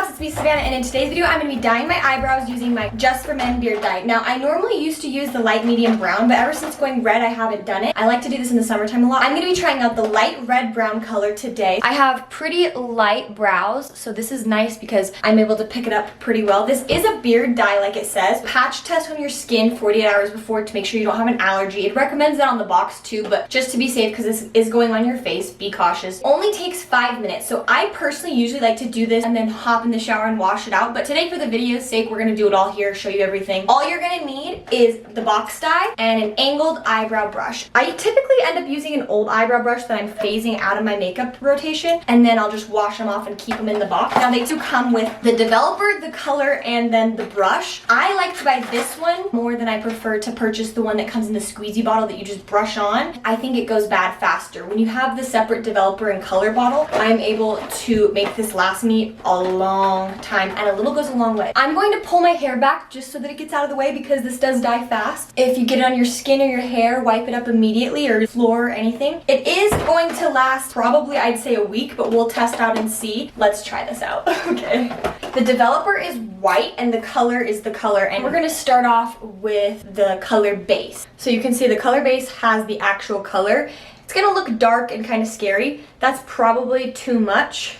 house, it's me, Savannah, and in today's video, I'm gonna be dyeing my eyebrows using my Just for Men beard dye. Now, I normally used to use the light medium brown, but ever since going red, I haven't done it. I like to do this in the summertime a lot. I'm gonna be trying out the light red brown color today. I have pretty light brows, so this is nice because I'm able to pick it up pretty well. This is a beard dye, like it says. Patch test on your skin 48 hours before to make sure you don't have an allergy. It recommends that on the box too, but just to be safe, because this is going on your face, be cautious. Only takes 5 minutes, so I personally usually like to do this and then hop in the shower and wash it out, but today for the video's sake we're gonna do it all here, show you everything. All you're gonna need is the box dye and an angled eyebrow brush. I typically end up using an old eyebrow brush that I'm phasing out of my makeup rotation, and then I'll just wash them off and keep them in the box. Now they do come with the developer, the color, and then the brush. I like to buy this one more than I prefer to purchase the one that comes in the squeezy bottle that you just brush on. I think it goes bad faster. When you have the separate developer and color bottle, I'm able to make this last me a long time, and a little goes a long way. I'm going to pull my hair back just so that it gets out of the way because this does dye fast. If you get it on your skin or your hair, wipe it up immediately, or floor or anything. It is going to last probably, I'd say, a week, but we'll test out and see. Let's try this out. Okay. The developer is white and the color is the color, and we're gonna start off with the color base. So you can see the color base has the actual color. It's gonna look dark and kind of scary. That's probably too much,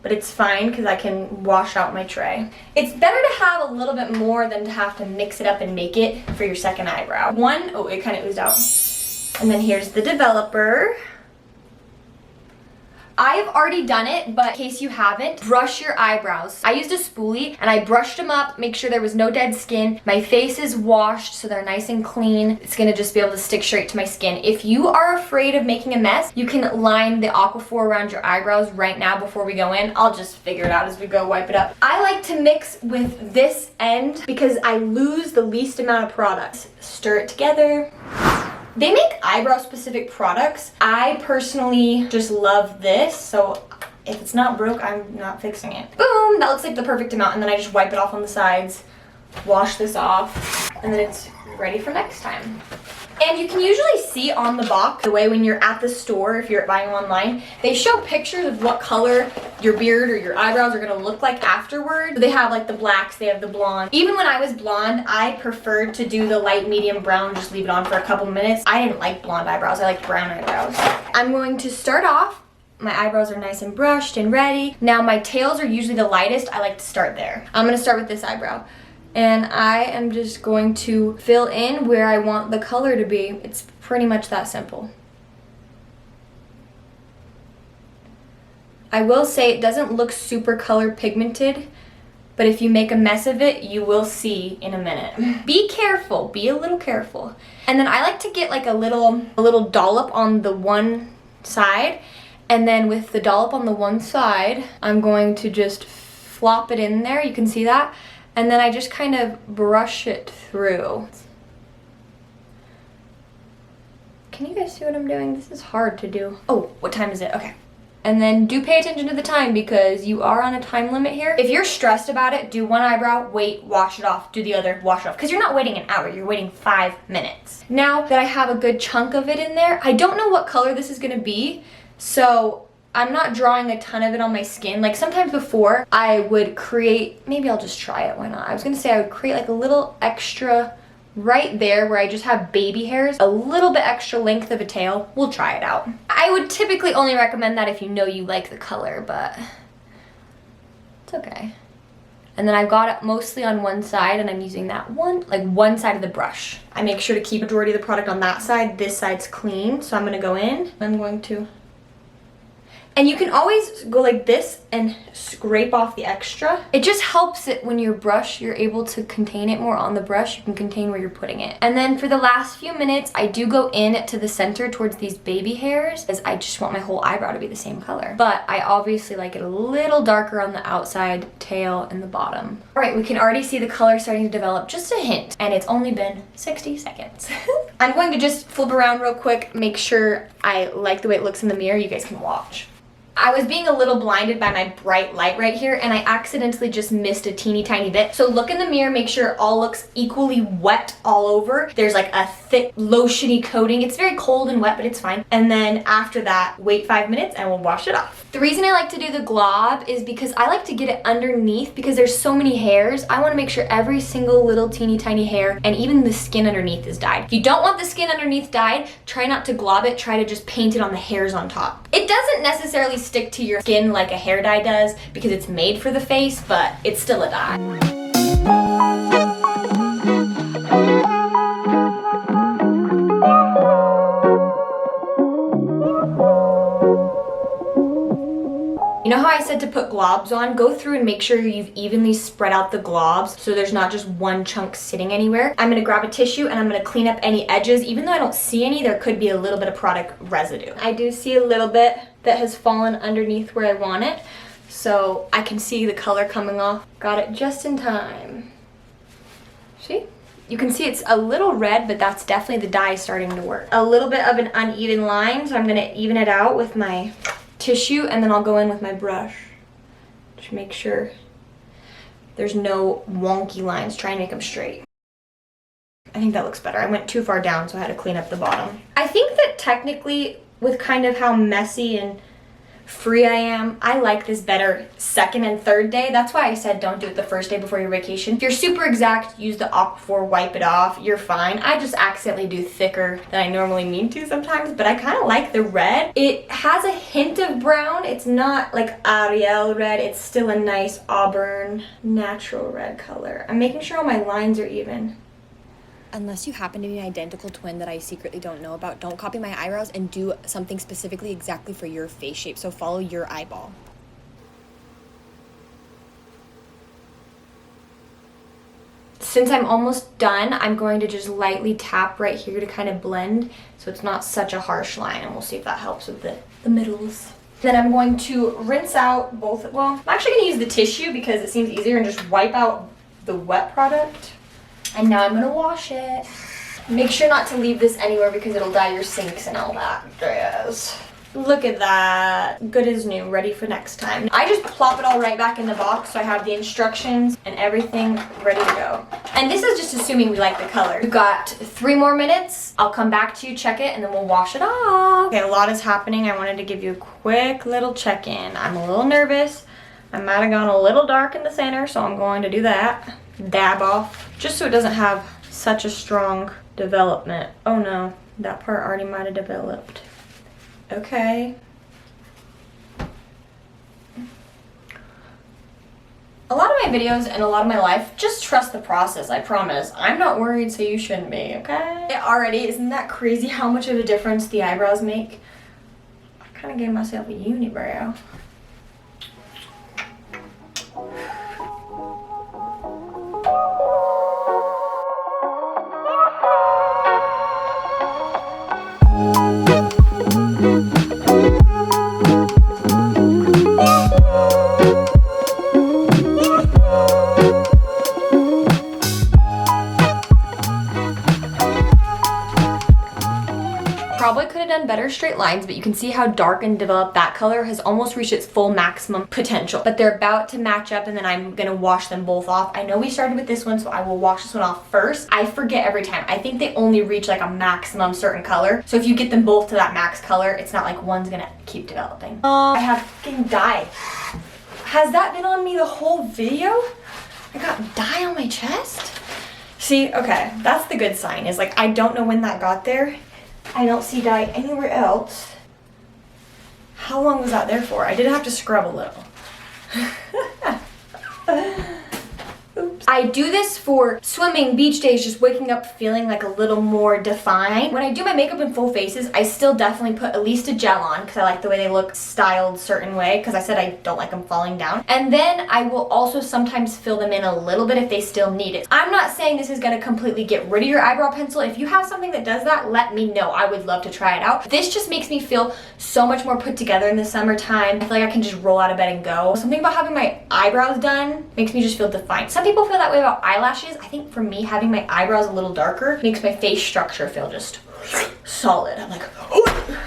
but it's fine because I can wash out my tray. It's better to have a little bit more than to have to mix it up and make it for your second eyebrow. Oh, it kind of oozed out. And then here's the developer. I've already done it, but in case you haven't, brush your eyebrows. I used a spoolie and I brushed them up, make sure there was no dead skin. My face is washed so they're nice and clean. It's gonna just be able to stick straight to my skin. If you are afraid of making a mess, you can line the Aquaphor around your eyebrows right now before we go in. I'll just figure it out as we go, wipe it up. I like to mix with this end because I lose the least amount of products. Stir it together. They make eyebrow specific products. I personally just love this, so if it's not broke, I'm not fixing it. Boom, that looks like the perfect amount, and then I just wipe it off on the sides, wash this off, and then it's ready for next time. And you can usually see on the box, the way when you're at the store, if you're buying online, they show pictures of what color your beard or your eyebrows are gonna look like afterward. They have like the blacks, they have the blonde. Even when I was blonde, I preferred to do the light medium brown, just leave it on for a couple minutes. I didn't like blonde eyebrows, I liked brown eyebrows. I'm going to start off. My eyebrows are nice and brushed and ready. Now my tails are usually the lightest. I like to start there. I'm gonna start with this eyebrow. And I am just going to fill in where I want the color to be. It's pretty much that simple. I will say it doesn't look super color pigmented, but if you make a mess of it, you will see in a minute. Be careful, be a little careful. And then I like to get like a little dollop on the one side, and then with the dollop on the one side, I'm going to just flop it in there. You can see that. And then I just kind of brush it through. Can you guys see what I'm doing? This is hard to do. Oh, what time is it? Okay. And then do pay attention to the time because you are on a time limit here. If you're stressed about it, do one eyebrow, wait, wash it off, do the other, wash it off. Because you're not waiting an hour, you're waiting 5 minutes. Now that I have a good chunk of it in there, I don't know what color this is gonna be, so I'm not drawing a ton of it on my skin. Like sometimes before I would create, maybe I'll just try it, why not? I was gonna say I would create like a little extra right there where I just have baby hairs, a little bit extra length of a tail. We'll try it out. I would typically only recommend that if you know you like the color, but it's okay. And then I've got it mostly on one side and I'm using that one side of the brush. I make sure to keep majority of the product on that side. This side's clean, so I'm gonna go in. I'm going to, and you can always go like this and scrape off the extra. It just helps it when your brush, you're able to contain it more on the brush. You can contain where you're putting it. And then for the last few minutes, I do go in to the center towards these baby hairs as I just want my whole eyebrow to be the same color. But I obviously like it a little darker on the outside, tail, and the bottom. All right, we can already see the color starting to develop, just a hint. And it's only been 60 seconds. I'm going to just flip around real quick, make sure I like the way it looks in the mirror. You guys can watch. I was being a little blinded by my bright light right here, and I accidentally just missed a teeny tiny bit. So look in the mirror, make sure it all looks equally wet all over. There's like a thick lotiony coating. It's very cold and wet, but it's fine. And then after that, wait 5 minutes and we'll wash it off. The reason I like to do the glob is because I like to get it underneath, because there's so many hairs. I want to make sure every single little teeny tiny hair and even the skin underneath is dyed. If you don't want the skin underneath dyed, try not to glob it, try to just paint it on the hairs on top. It doesn't necessarily stick to your skin like a hair dye does because it's made for the face, but it's still a dye. You know how I said to put globs on? Go through and make sure you've evenly spread out the globs so there's not just one chunk sitting anywhere. I'm gonna grab a tissue and I'm gonna clean up any edges. Even though I don't see any, there could be a little bit of product residue. I do see a little bit that has fallen underneath where I want it, so I can see the color coming off. Got it just in time. See? You can see it's a little red, but that's definitely the dye starting to work. A little bit of an uneven line, so I'm gonna even it out with my tissue, and then I'll go in with my brush to make sure there's no wonky lines. Try and make them straight. I think that looks better. I went too far down, so I had to clean up the bottom. I think that technically, with kind of how messy and free I am, I like this better second and third day. That's why I said don't do it the first day before your vacation. If you're super exact, use the Aquaphor, wipe it off, you're fine. I just accidentally do thicker than I normally mean to sometimes, but I kind of like the red. It has a hint of brown. It's not like Ariel red. It's still a nice auburn, natural red color. I'm making sure all my lines are even. Unless you happen to be an identical twin that I secretly don't know about, don't copy my eyebrows and do something specifically exactly for your face shape. So follow your eyeball. Since I'm almost done, I'm going to just lightly tap right here to kind of blend so it's not such a harsh line, and we'll see if that helps with the middles. Then I'm going to rinse out both, well, I'm actually going to use the tissue because it seems easier, and just wipe out the wet product. And now I'm gonna wash it. Make sure not to leave this anywhere because it'll dye your sinks and all that jazz. Look at that. Good as new, ready for next time. I just plop it all right back in the box so I have the instructions and everything ready to go. And this is just assuming we like the color. We've got 3 more minutes. I'll come back to you, check it, and then we'll wash it off. Okay, a lot is happening. I wanted to give you a quick little check-in. I'm a little nervous. I might have gone a little dark in the center, so I'm going to do that. Dab off, just so it doesn't have such a strong development. Oh no, that part already might have developed. Okay. A lot of my videos and a lot of my life, just trust the process, I promise. I'm not worried, so you shouldn't be, okay? It already, isn't that crazy how much of a difference the eyebrows make? I kind of gave myself a unibrow. Probably could have done better straight lines, but you can see how dark and developed that color has almost reached its full maximum potential. But they're about to match up, and then I'm gonna wash them both off. I know we started with this one, so I will wash this one off first. I forget every time. I think they only reach like a maximum certain color. So if you get them both to that max color, it's not like one's gonna keep developing. I have fucking dye. Has that been on me the whole video? I got dye on my chest? See, okay, that's the good sign, is like I don't know when that got there. I don't see dye anywhere else. How long was that there for? I did have to scrub a little. Oops. I do this for swimming, beach days, just waking up feeling like a little more defined. When I do my makeup in full faces, I still definitely put at least a gel on because I like the way they look styled a certain way, because I said I don't like them falling down. And then I will also sometimes fill them in a little bit if they still need it. I'm not saying this is going to completely get rid of your eyebrow pencil. If you have something that does that, let me know. I would love to try it out. This just makes me feel so much more put together in the summertime. I feel like I can just roll out of bed and go. Something about having my eyebrows done makes me just feel defined. Some people feel that way about eyelashes. I think for me, having my eyebrows a little darker makes my face structure feel just solid. I'm like, oh.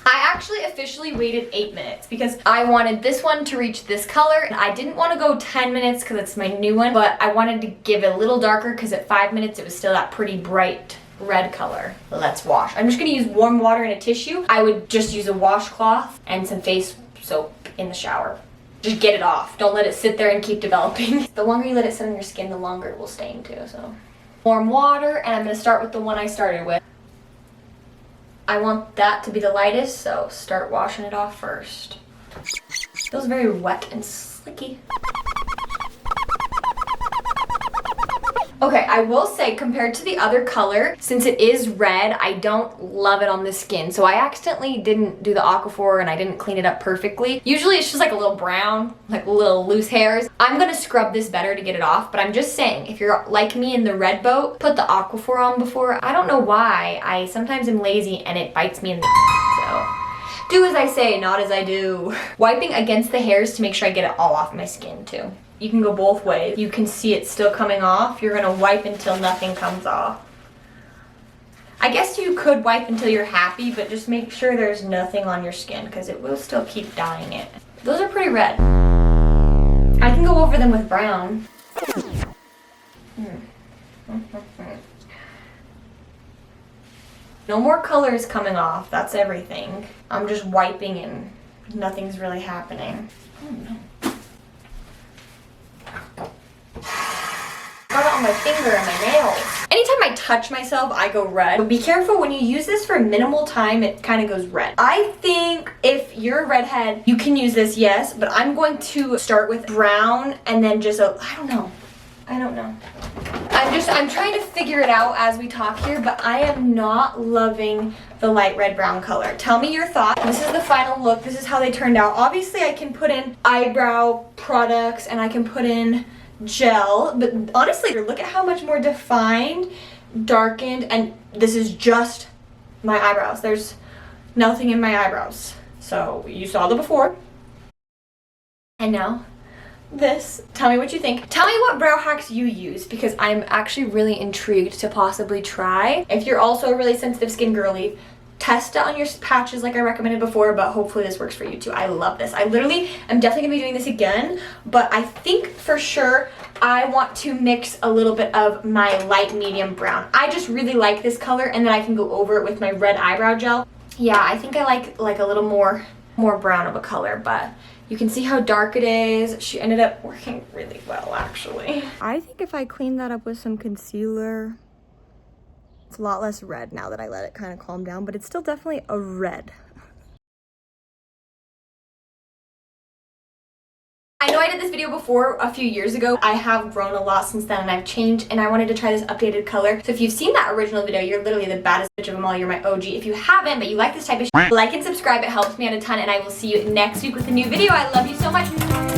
I actually officially waited 8 minutes because I wanted this one to reach this color. And I didn't want to go 10 minutes because it's my new one, but I wanted to give it a little darker because at 5 minutes it was still that pretty bright red color. Let's wash. I'm just gonna use warm water and a tissue. I would just use a washcloth and some face soap in the shower. Just get it off. Don't let it sit there and keep developing. The longer you let it sit on your skin, the longer it will stain too, so. Warm water, and I'm gonna start with the one I started with. I want that to be the lightest, so start washing it off first. It feels very wet and slicky. Okay, I will say compared to the other color, since it is red, I don't love it on the skin. So I accidentally didn't do the Aquaphor and I didn't clean it up perfectly. Usually it's just like a little brown, like little loose hairs. I'm gonna scrub this better to get it off, but I'm just saying, if you're like me in the red boat, put the Aquaphor on before. I don't know why, I sometimes am lazy and it bites me in the so. Do as I say, not as I do. Wiping against the hairs to make sure I get it all off my skin too. You can go both ways. You can see it still coming off. You're gonna wipe until nothing comes off. I guess you could wipe until you're happy, but just make sure there's nothing on your skin because it will still keep dyeing it. Those are pretty red. I can go over them with brown. No more colors coming off. That's everything. I'm just wiping and nothing's really happening. Oh no. Got it on my finger and my nails. Anytime I touch myself, I go red. But be careful when you use this for minimal time, it kind of goes red. I think if you're a redhead, you can use this, yes, but I'm going to start with brown and then just, I don't know. I'm trying to figure it out as we talk here, but I am not loving the light red brown color. Tell me your thoughts. This is the final look. This is how they turned out. Obviously, I can put in eyebrow products and I can put in gel, but honestly, look at how much more defined, darkened, and this is just my eyebrows. There's nothing in my eyebrows. So you saw the before, and now this. Tell me what you think. Tell me what brow hacks you use because I'm actually really intrigued to possibly try. If you're also a really sensitive skin girly, test it on your patches like I recommended before, but hopefully this works for you too. I love this. I literally am definitely gonna be doing this again, but I think for sure I want to mix a little bit of my light medium brown. I just really like this color, and then I can go over it with my red eyebrow gel. Yeah, I think I like a little more brown of a color, but you can see how dark it is. She ended up working really well, actually. I think if I clean that up with some concealer, it's a lot less red now that I let it kind of calm down, but it's still definitely a red. I know I did this video before a few years ago. I have grown a lot since then and I've changed, and I wanted to try this updated color. So if you've seen that original video, you're literally the baddest bitch of them all. You're my OG. If you haven't, but you like this type of shit, like and subscribe. It helps me out a ton, and I will see you next week with a new video. I love you so much.